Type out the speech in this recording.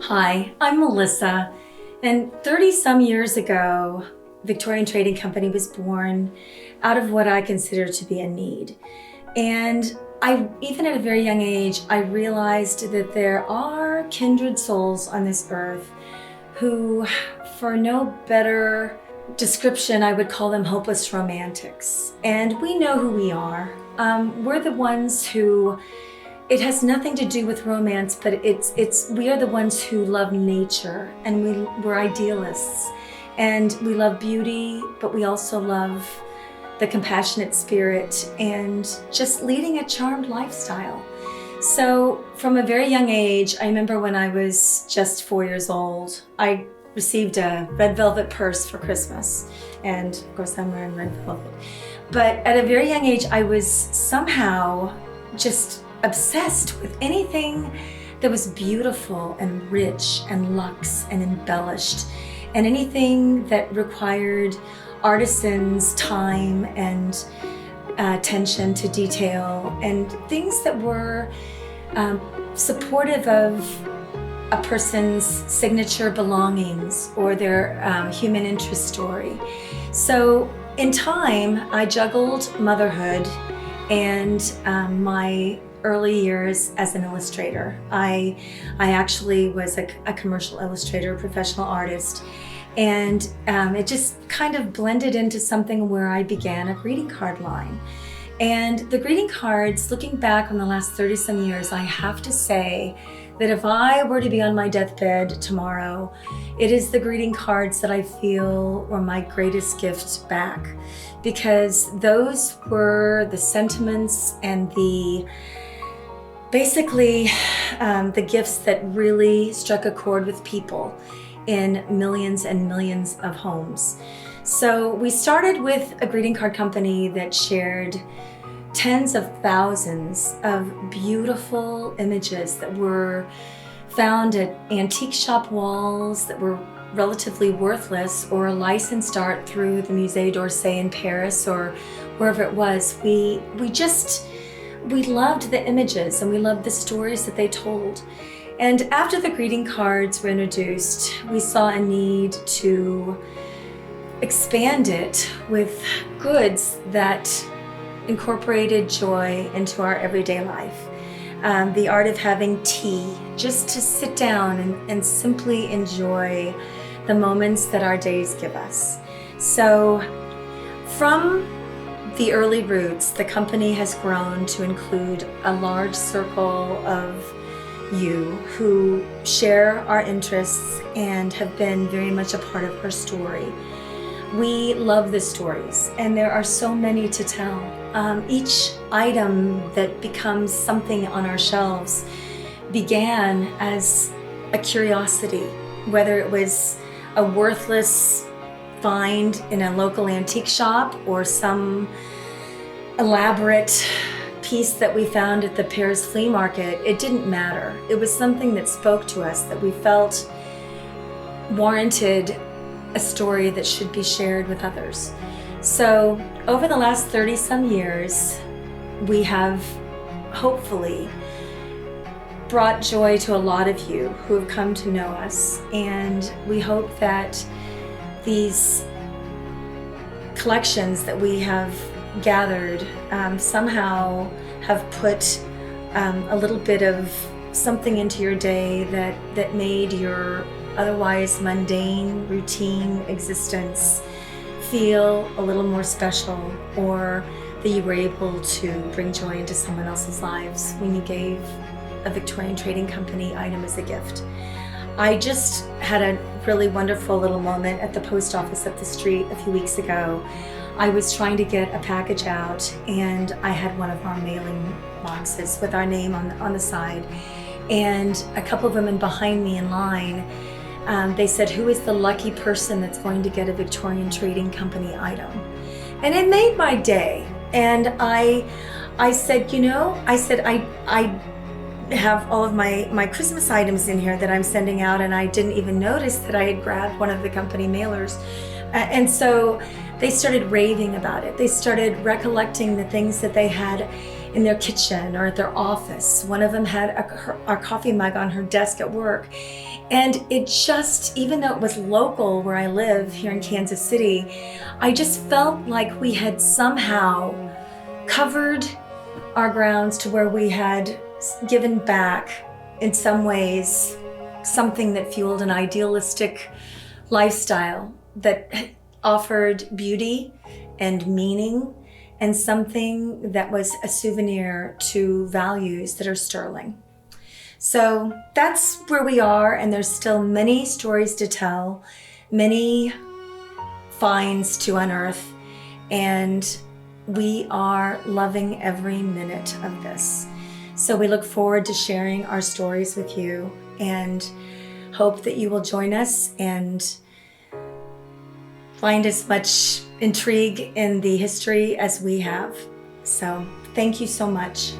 Hi, I'm Melissa, and 30 some years ago, Victorian Trading Company was born out of what I consider to be a need. And even at a very young age, I realized that there are kindred souls on this earth who, for no better description, I would call them hopeless romantics. And we know who we are. We're the ones who, it has nothing to do with romance, but we are the ones who love nature, and we're idealists, and we love beauty, but we also love the compassionate spirit and just leading a charmed lifestyle. So from a very young age, I remember when I was just 4 years old, I received a red velvet purse for Christmas. And of course I'm wearing red velvet. But at a very young age, I was somehow just obsessed with anything that was beautiful and rich and luxe and embellished, and anything that required artisans' time and attention to detail, and things that were supportive of a person's signature belongings or their human interest story. So in time, I juggled motherhood and my early years as an illustrator. I actually was a commercial illustrator, a professional artist, and it just kind of blended into something where I began a greeting card line. And the greeting cards, looking back on the last 30 some years, I have to say that if I were to be on my deathbed tomorrow, it is the greeting cards that I feel were my greatest gift back, because those were the sentiments and basically the gifts that really struck a chord with people in millions and millions of homes. So we started with a greeting card company that shared tens of thousands of beautiful images that were found at antique shop walls that were relatively worthless, or licensed art through the Musée d'Orsay in Paris or wherever it was. We loved the images and we loved the stories that they told. And after the greeting cards were introduced, we saw a need to expand it with goods that incorporated joy into our everyday life. The art of having tea, just to sit down and simply enjoy the moments that our days give us. So from the early roots, the company has grown to include a large circle of you who share our interests and have been very much a part of our story. We love the stories, and there are so many to tell. Each item that becomes something on our shelves began as a curiosity, whether it was a worthless find in a local antique shop or some elaborate piece that we found at the Paris flea market. It didn't matter. It was something that spoke to us, that we felt warranted a story that should be shared with others. So over the last 30 some years, we have hopefully brought joy to a lot of you who have come to know us, and we hope that these collections that we have gathered somehow have put a little bit of something into your day that made your otherwise mundane, routine existence feel a little more special, or that you were able to bring joy into someone else's lives when you gave a Victorian Trading Company item as a gift. I just had a really wonderful little moment at the post office up the street a few weeks ago. I was trying to get a package out, and I had one of our mailing boxes with our name on the side, and a couple of women behind me in line, they said, "Who is the lucky person that's going to get a Victorian Trading Company item?" And it made my day. And I said, I have all of my Christmas items in here that I'm sending out, and I didn't even notice that I had grabbed one of the company mailers. And so they started raving about it. They started recollecting the things that they had in their kitchen or at their office. One of them had a coffee mug on her desk at work. And it just, even though it was local where I live here in Kansas City, I just felt like we had somehow covered our grounds to where we had given back in some ways something that fueled an idealistic lifestyle that offered beauty and meaning and something that was a souvenir to values that are sterling. So that's where we are, and there's still many stories to tell, many finds to unearth, and we are loving every minute of this. So we look forward to sharing our stories with you and hope that you will join us and find as much intrigue in the history as we have. So thank you so much.